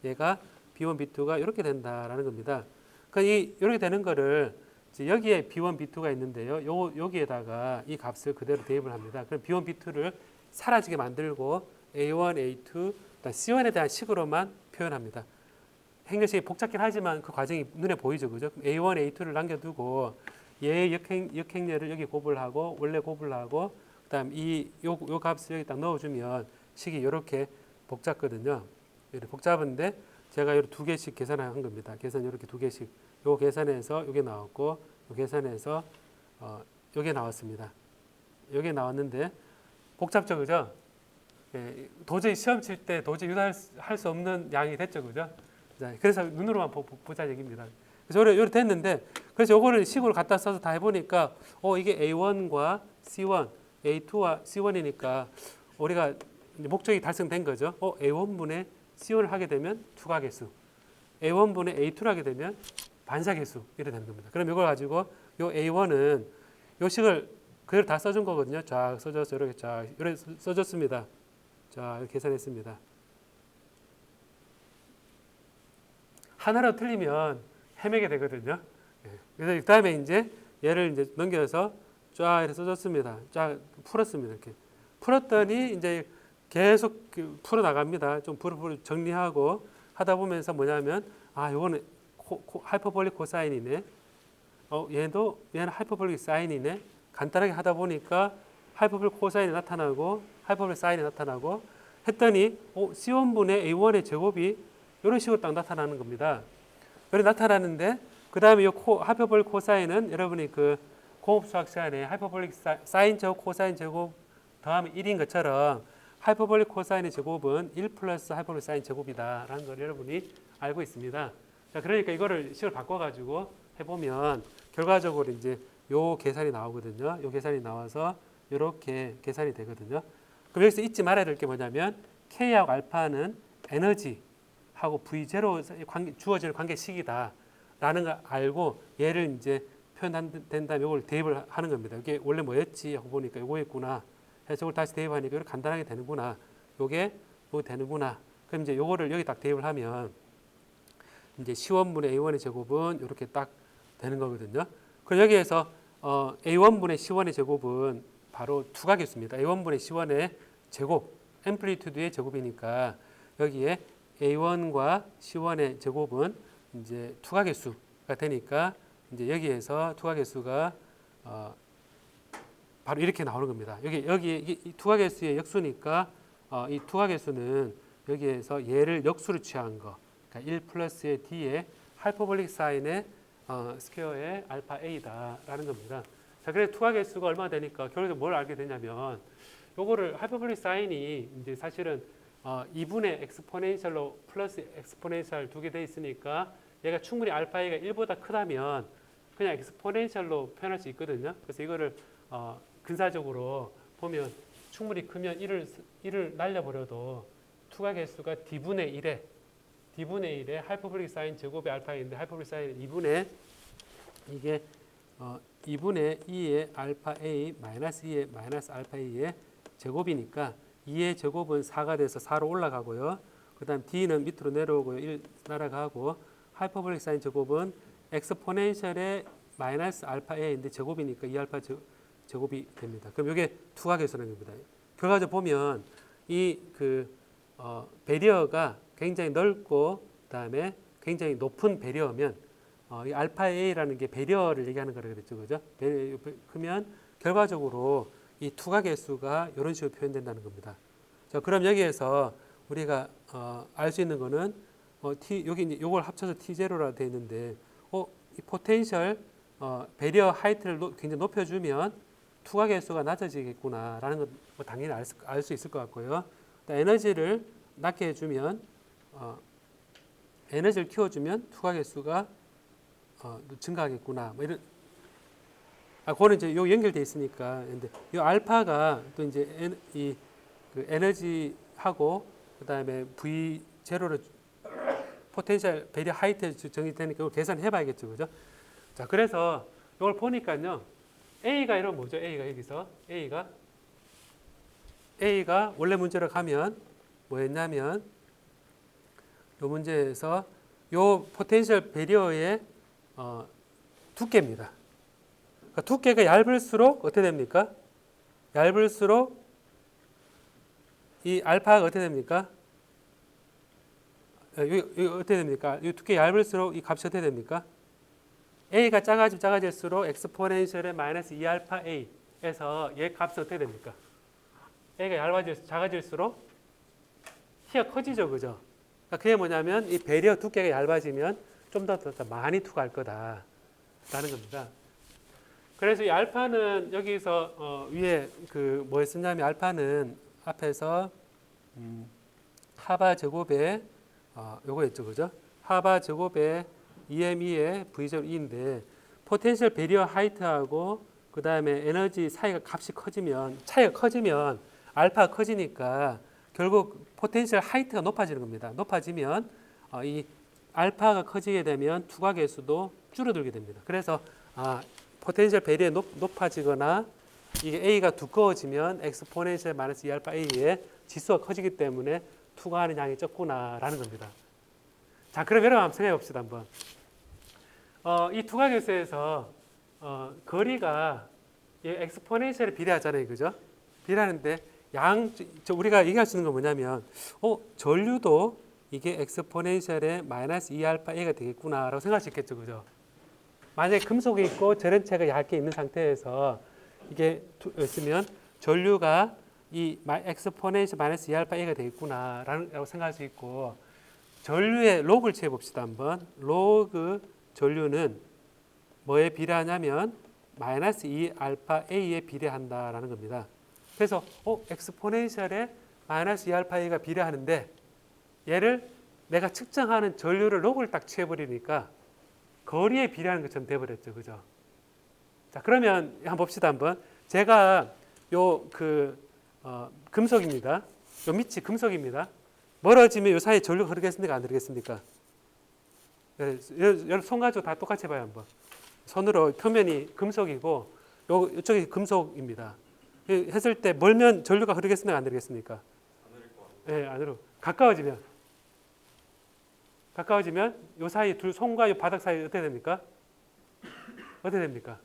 얘가 B1, B2가 이렇게 된다라는 겁니다. 그러니까 이렇게 되는 거를 여기에 B1, B2가 있는데요. 여기에다가 이 값을 그대로 대입을 합니다. 그럼 B1, B2를 사라지게 만들고 A1, A2, C1에 대한 식으로만 표현합니다. 행렬식이 복잡긴 하지만 그 과정이 눈에 보이죠, 그죠? A1, A2를 남겨두고 얘의 역행렬을 여기 곱을 하고 원래 곱을 하고 그다음 요 값을 여기 딱 넣어주면 식이 이렇게 복잡거든요. 이렇게 복잡한데 제가 이렇게 두 개씩 계산한 겁니다. 계산 이렇게 두 개씩 요 계산해서 이게 나왔고 요 계산해서 요게 나왔습니다. 요게 나왔는데 복잡죠, 그죠? 예, 도저히 시험 칠 때 도저히 유도할 수 없는 양이 됐죠, 그죠? 자, 그래서 눈으로만 보자 얘기입니다. 그래서 요래 됐는데, 그래서 요거를 식으로 갖다 써서 다 해보니까, 이게 A1과 C1, A2와 C1이니까 우리가 이제 목적이 달성된 거죠. A1분의 C1을 하게 되면 투가계수, A1분의 A2를 하게 되면 반사계수 이렇게 되는 겁니다. 그럼 이걸 가지고 요 A1은 요 식을 그대로 다 써준 거거든요. 쫙 써줘서 이렇게 쫙 이렇게 써줬습니다. 자, 이렇게 계산했습니다. 하나로 틀리면 헤매게 되거든요. 그래서 그 다음에 이제 얘를 이제 넘겨서 쫙 이렇게 써줬습니다. 쫙 풀었습니다. 이렇게 풀었더니 이제 계속 풀어 나갑니다. 좀 정리하고 하다 보면서 뭐냐면, 요거는 하이퍼볼릭 코사인이네. 얘는 하이퍼볼릭 사인이네. 간단하게 하다 보니까 하이퍼볼릭 코사인이 나타나고 하이퍼볼릭 사인이 나타나고 했더니 C1분의 A1의 제곱이 이런 식으로 딱 나타나는 겁니다. 그렇게 나타나는데 그 다음에 이 하이퍼볼릭 코사인은 여러분이 그 공업수학 시간에 하이퍼볼릭 사인 제곱 코사인 제곱 더하면 1인 것처럼 하이퍼볼릭 코사인의 제곱은 1 플러스 하이퍼볼릭 사인 제곱이다 라는 걸 여러분이 알고 있습니다. 자, 그러니까 이거를 식을 바꿔가지고 해보면 결과적으로 이제 요 계산이 나오거든요. 요 계산이 나와서 이렇게 계산이 되거든요. 그럼 여기서 잊지 말아야 될 게 뭐냐면 K하고 알파는 에너지하고 V0 주어지는 관계식이다 라는 걸 알고 얘를 이제 표현된 다음에 이걸 대입을 하는 겁니다. 이게 원래 뭐였지 하고 보니까 이거였구나. 해서 이걸 다시 대입하니까 이렇게 간단하게 되는구나. 요게 되는구나. 그럼 이제 요거를 여기 딱 대입을 하면 이제 C1분의 A1의 제곱은 이렇게 딱 되는 거거든요. 그럼 여기에서 A1분의 C1의 제곱은 바로 투가계수입니다. A1분의 C1의 제곱, 앰플리튜드의 제곱이니까 여기에 A1과 C1의 제곱은 이제 투가계수가 되니까 이제 여기에서 투가계수가 바로 이렇게 나오는 겁니다. 여기 이 투가계수의 역수니까 이 투가계수는 여기에서 얘를 역수로 취한 거, 그러니까 1 플러스의 D의 하이퍼볼릭 사인의 스퀘어의 알파 A다라는 겁니다. 자, 그래서 투가계수가 얼마 되니까 결국에 뭘 알게 되냐면 요거를 하이퍼볼릭 사인이 이제 사실은 2분의 엑스포넨셜로 플러스 엑스포넨셜 두 개 돼 있으니까 얘가 충분히 알파 A가 1보다 크다면 그냥 엑스포넨셜로 표현할 수 있거든요. 그래서 이거를 근사적으로 보면 충분히 크면 1을 날려버려도 투가계수가 D분의 1의 하이퍼볼릭 사인 제곱의 알파인데 하이퍼볼릭 사인 2분의 이게 2분의 2의 알파 A 마이너스 2의 마이너스 알파 A의 제곱이니까 2의 제곱은 4가 돼서 4로 올라가고요. 그 다음 D는 밑으로 내려오고요. 1 날아가고 하이퍼볼릭 사인 제곱은 엑스포넨셜의 마이너스 알파 A인데 제곱이니까 2알파 제곱이 됩니다. 그럼 이게 투가계수라는 겁니다. 결과적으로 보면 이 배리어가 굉장히 넓고 그다음에 굉장히 높은 배리어면 이 알파 A라는 게 배리어를 얘기하는 거라 그랬죠. 그죠? 그러면 결과적으로 이 투가계수가 이런 식으로 표현된다는 겁니다. 자, 그럼 여기에서 우리가 알 수 있는 거는 여기 이제 요걸 합쳐서 T0라 되어 있는데 이 포텐셜 배리어 하이트를 굉장히 높여주면 투가계수가 낮아지겠구나라는 건 뭐 당연히 알 수 있을 것 같고요. 에너지를 낮게 해주면 에너지를 키워주면 투가계수가 증가하겠구나. 뭐 이런 그거는 이제 요 연결돼 있으니까. 근데 이 알파가 또 이제 그 에너지하고 그다음에 V0로 포텐셜 배리어 하이트 정의되니까 이걸 계산해봐야겠죠, 그죠? 자, 그래서 이걸 보니까요, A가 이런 뭐죠? A가 여기서 A가 원래 문제로 가면 뭐였냐면 이 문제에서 요 포텐셜 배리어의 두께입니다. 그러니까 두께가 얇을수록 어떻게 됩니까? 얇을수록 이 알파가 어떻게 됩니까? 이 어떻게 됩니까? 이 두께 얇을수록 이 값이 어떻게 됩니까? A가 작아질수록 엑스포넨셜의 마이너스 2알파 A에서 얘 값이 어떻게 됩니까? A가 작아질수록 T가 커지죠, 그죠? 그러니까 그게 뭐냐면 이 배리어 두께가 얇아지면 좀 더 많이 투과할 거다라는 겁니다. 그래서 이 알파는 여기서 위에 그 뭐에 쓰냐면 알파는 앞에서 하바 제곱에 요거였죠, 그죠? 하바 제곱에 EME의 V제곱 E인데 포텐셜 베리어 하이트하고 그 다음에 에너지 사이가 값이 커지면 차이가 커지면 알파가 커지니까 결국 포텐셜 하이트가 높아지는 겁니다. 높아지면 이 알파가 커지게 되면 투과 개수도 줄어들게 됩니다. 그래서 포텐셜 베리어 높아지거나 이게 A가 두꺼워지면 엑스포넨셜 마이너스 2알파 A의 지수가 커지기 때문에 투과하는 양이 적구나라는 겁니다. 자, 그럼 여러분 한번 생각해 봅시다. 한번. 이 투과 개수에서 거리가 엑스포넨셜에 비례하잖아요. 그죠? 비례하는데 우리가 얘기할 수 있는 건 뭐냐면 전류도 이게 엑스포넨셜의 마이너스 2알파 A가 되겠구나라고 생각할 수 있겠죠. 그죠? 만약에 금속이 있고 절연체가 얇게 있는 상태에서 이게 있으면 전류가 이 엑스포넨셜 마이너스 2알파 A가 되겠구나라고 생각할 수 있고 전류의 록을 취해 봅시다. 한번. 로그 전류는 뭐에 비례하냐면 마이너스 2알파 A에 비례한다라는 겁니다. 그래서 엑스포넨셜에 마이너스 2알파 A가 비례하는데 얘를 내가 측정하는 전류를 록을 딱 취해버리니까 거리에 비례하는 것처럼 돼버렸죠. 그죠? 자, 그러면 한번 봅시다. 한번. 제가 금속입니다. 요 밑이 금속입니다. 멀어지면 요 사이에 전류가 흐르겠습니까? 안 흐르겠습니까? 여러분 손 가지고 다 똑같이 해봐요. 한번. 손으로 표면이 금속이고 이쪽이 금속입니다. 했을 때 멀면 전류가 흐르겠습니까? 안 흐르겠습니까? 안 흐를 것 같아요. 네, 안 흐르고. 가까워지면 요 사이 둘 손과 요 바닥 사이 어떻게 됩니까? 어떻게 됩니까?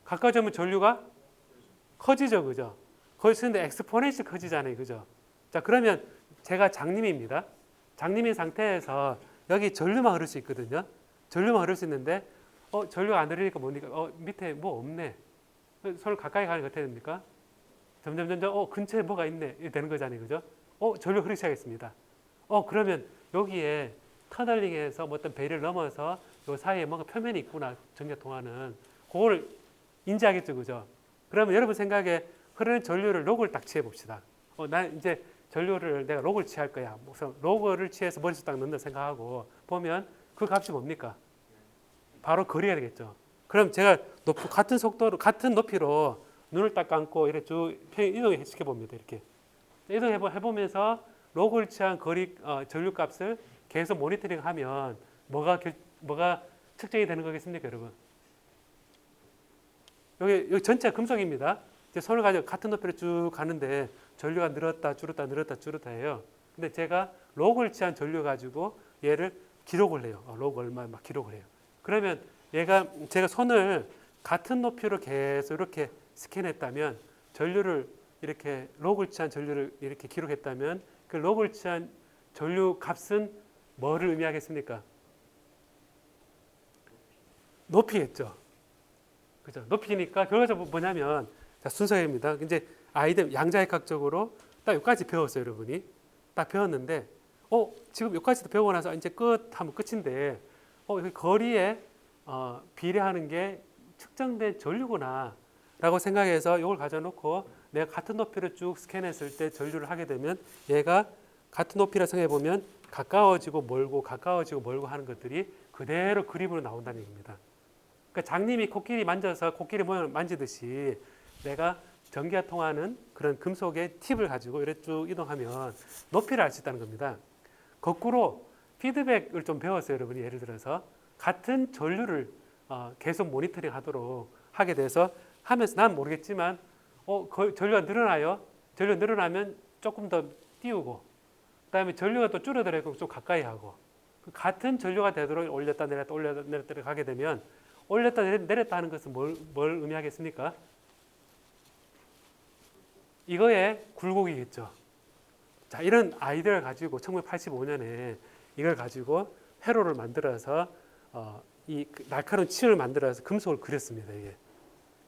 가까워지면 전류가 커지죠. 그죠? 거기서는데 엑스포넨셜 커지잖아요. 그죠? 자, 그러면 제가 장님입니다. 장님인 상태에서 여기 전류만 흐를 수 있거든요. 전류만 흐를 수 있는데 전류가 안 흐르니까 뭡니까? 밑에 뭐 없네. 손을 가까이 가는 게 어떻게 됩니까? 점점 근처에 뭐가 있네. 이렇게 되는 거잖아요. 그죠? 전류 흐르기 시작했습니다. 그러면 여기에 터널링에서 어떤 배를 넘어서 요 사이에 뭔가 표면이 있구나. 전기가 통하는. 그걸 인지하겠죠. 그죠? 그러면 여러분 생각에 흐르는 전류를 록을 딱 취해 봅시다. 난 이제 전류를 내가 록을 취할 거야. 우선 록을 취해서 머릿속 딱 넣는다 생각하고 보면 그 값이 뭡니까? 바로 거리가 되겠죠. 그럼 제가 같은 속도로 같은 높이로 눈을 딱 감고 이렇게 쭉 이동해 봅니다. 이렇게 이동해 보면서 록을 취한 거리 전류 값을 계속 모니터링하면 뭐가 측정이 되는 거겠습니까, 여러분? 여기 전체 금속입니다. 이제 손을 가지고 같은 높이로 쭉 가는데 전류가 늘었다 줄었다 해요. 근데 제가 록을 취한 전류 가지고 얘를 기록을 해요. 록 얼마 막 기록을 해요. 그러면 제가 손을 같은 높이로 계속 이렇게 스캔했다면 전류를 이렇게 록을 취한 전류를 이렇게 기록했다면 그 록을 취한 전류 값은 뭐를 의미하겠습니까? 높이겠죠. 그죠? 높이니까 결과적으로 뭐냐면 자, 순서입니다. 이제 아이들 양자역학적으로 딱 여기까지 배웠어요, 여러분이. 딱 배웠는데 지금 여기까지도 배우고 나서 이제 하면 끝인데 여기 거리에 비례하는 게 측정된 전류구나 라고 생각해서 이걸 가져놓고 내가 같은 높이를 쭉 스캔했을 때 전류를 하게 되면 얘가 같은 높이라 생각해 보면 가까워지고 멀고 하는 것들이 그대로 그림으로 나온다는 얘기입니다. 그러니까 장님이 코끼리 만져서 코끼리 모양을 만지듯이 내가 전기가 통하는 그런 금속의 팁을 가지고 이렇게 쭉 이동하면 높이를 알 수 있다는 겁니다. 거꾸로 피드백을 좀 배웠어요, 여러분이. 예를 들어서 같은 전류를 계속 모니터링 하도록 하게 돼서 하면서 난 모르겠지만 전류가 늘어나요. 전류가 늘어나면 조금 더 띄우고 그다음에 전류가 또 줄어들고 좀 가까이 하고 같은 전류가 되도록 올렸다 내렸다 가게 되면 올렸다 내렸다 하는 것은 뭘 의미하겠습니까? 이거의 굴곡이겠죠. 자, 이런 아이디어를 가지고 1985년에 이걸 가지고 회로를 만들어서 이 날카로운 층을 만들어서 금속을 그렸습니다. 이게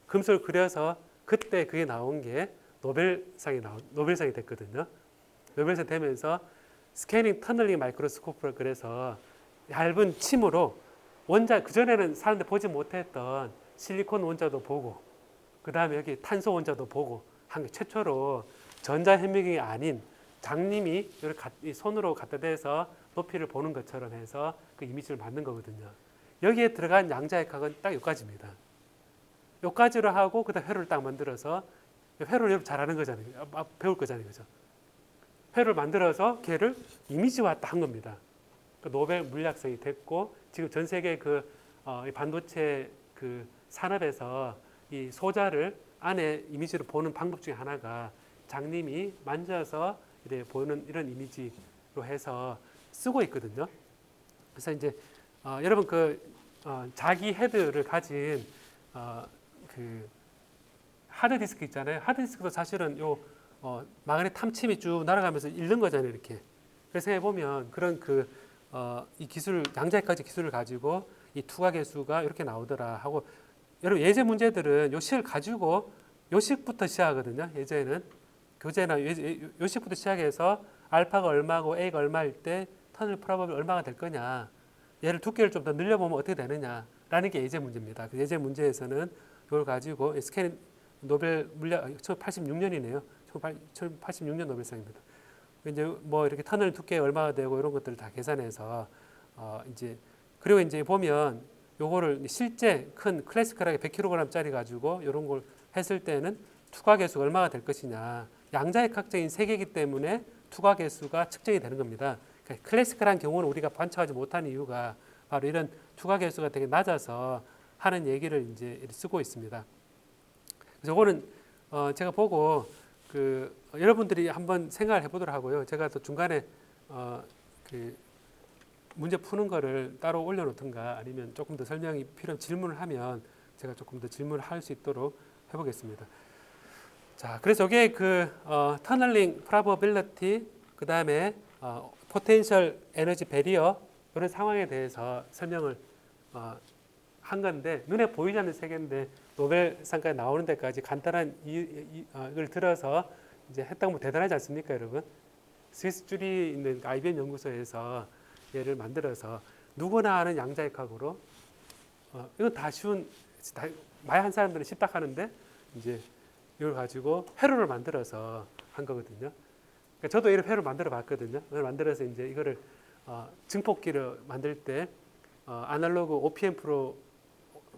금속을 그려서 그때 그게 나온 게 노벨상이 됐거든요. 노벨상 되면서 스캐닝 터널링 마이크로스코프를 그래서 얇은 침으로 원자 그전에는 사람들 보지 못했던 실리콘 원자도 보고 그다음에 여기 탄소 원자도 보고 한 게 최초로 전자현미경이 아닌 장님이 이 손으로 갖다 대서 높이를 보는 것처럼 해서 그 이미지를 만든 거거든요. 여기에 들어간 양자역학은 딱 여기까지입니다. 여기까지로 하고 그다음 회로를 딱 만들어서 회로를 여러분 잘 아는 거잖아요. 배울 거잖아요. 그죠? 회로를 만들어서 걔를 이미지화 딱 한 겁니다. 그 노벨 물리학상이 됐고 지금 전 세계 이 반도체 그 산업에서 이 소자를 안에 이미지로 보는 방법 중에 하나가 장님이 만져서 이렇게 보는 이런 이미지로 해서 쓰고 있거든요. 그래서 이제 여러분 자기 헤드를 가진 그 하드디스크 있잖아요. 하드디스크도 사실은 마그넷 탐침이 쭉 날아가면서 읽는 거잖아요. 이렇게. 그래서 해보면 그런 이 기술, 양자역까지 기술을 가지고 이 투과계수가 이렇게 나오더라 하고 여러분 예제 문제들은 요 식을 가지고 요 식부터 시작하거든요. 예제는 교재나 요 식부터 시작해서 알파가 얼마고 A가 얼마일 때 터널 프로버블 얼마가 될 거냐. 얘를 두께를 좀 더 늘려보면 어떻게 되느냐라는 게 예제 문제입니다. 그 예제 문제에서는 이걸 가지고 스캔 노벨 물리학 1986년이네요. 1986년 노벨상입니다. 이제 뭐 이렇게 터널 두께 얼마가 되고 이런 것들을 다 계산해서 이제 그리고 이제 보면 요거를 실제 큰 클래시컬하게 100kg짜리 가지고 이런 걸 했을 때는 투과 계수가 얼마가 될 것이냐. 양자역학적인 세계이기 때문에 투과 계수가 측정이 되는 겁니다. 그러니까 클래시컬한 경우는 우리가 관찰하지 못하는 이유가 바로 이런 투과 계수가 되게 낮아서 하는 얘기를 이제 쓰고 있습니다. 그래서 이거는 제가 보고 여러분들이 한번 생각을 해보도록 하고요. 제가 또 중간에 문제 푸는 거를 따로 올려놓든가 아니면 조금 더 설명이 필요한 질문을 하면 제가 조금 더 질문을 할 수 있도록 해보겠습니다. 자, 그래서 이게 터널링 프로버빌리티 그 다음에 포텐셜 에너지 배리어 이런 상황에 대해서 설명을 한 건데 눈에 보이지 않는 세계인데 노벨상까지 나오는 데까지 간단한 이걸 들어서 이제 했다고 뭐 대단하지 않습니까, 여러분? 스위스 쭈리 있는 IBM 연구소에서 얘를 만들어서 누구나 아는 양자역학으로 이건 다 쉬운 많이 한 사람들은 쉽다 하는데 이제 이걸 가지고 회로를 만들어서 한 거거든요. 그러니까 저도 이런 회로 만들어 봤거든요. 회로 만들어서 이제 이거를 증폭기를 만들 때 아날로그 OPM프로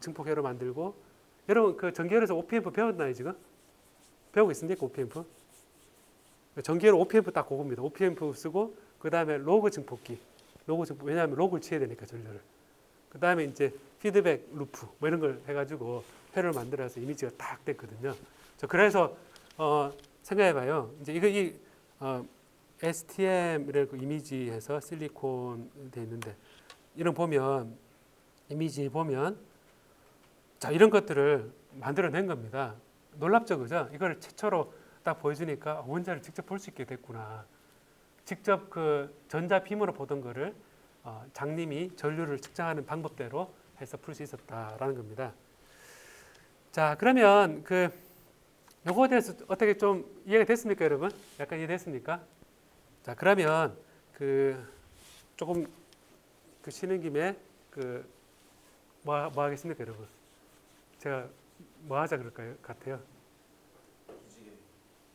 증폭회로 만들고 여러분 전기회로에서 OPM프 배웠나요 지금? 배우고 있습니까 OPM프? 전기회로 OPM프 딱 그겁니다. OPM프 쓰고 그 다음에 로그 증폭기, 왜냐하면 로그를 취해야 되니까 전류를. 그 다음에 이제 피드백 루프 뭐 이런 걸 해가지고 회로를 만들어서 이미지가 딱 됐거든요. 그래서 생각해봐요. 이제 STM이라고 이미지에서 실리콘 돼 있는데 이런 보면 이미지 보면 자 이런 것들을 만들어낸 겁니다. 놀랍죠, 그죠? 이걸 최초로 딱 보여주니까 원자를 직접 볼 수 있게 됐구나. 직접 전자빔으로 보던 거를 장님이 전류를 측정하는 방법대로 해서 풀 수 있었다라는 겁니다. 자, 그러면 요거에 대해서 어떻게 좀 이해가 됐습니까, 여러분? 약간 이해됐습니까? 자, 그러면 조금 쉬는 김에 뭐 하겠습니까, 여러분? 제가 뭐 하자 그럴까요? 같아요.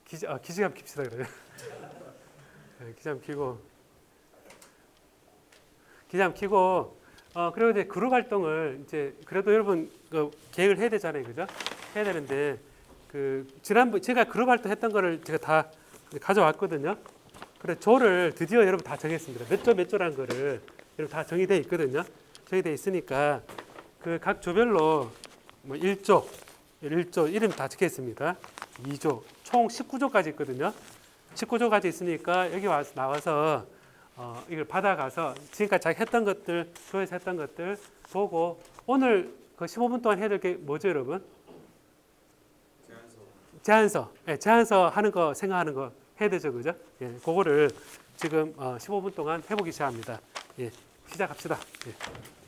기지감 킵시다 그래요. 네, 기지감 키고 그리고 이제 그룹 활동을 이제 그래도 여러분 계획을 해야 되잖아요, 그죠? 해야 되는데 지난번 제가 그룹 활동 했던 거를 제가 다 가져왔거든요. 그래 조를 드디어 여러분 다 정했습니다. 몇 조라는 거를 여러분 다 정의되어 있거든요. 정의되어 있으니까 각 조별로 뭐 1조 이름 다 적혀있습니다. 2조 총 19조까지 있거든요. 19조까지 있으니까 여기 나와서 이걸 받아가서 지금까지 자기 했던 것들 조에서 했던 것들 보고 오늘 15분 동안 해야 될 게 뭐죠, 여러분? 제안서. 예, 제안서 하는 거 생각하는 거 해야 되죠, 그죠? 예, 그거를 지금 15분 동안 해보기 시작합니다. 예, 시작합시다. 예.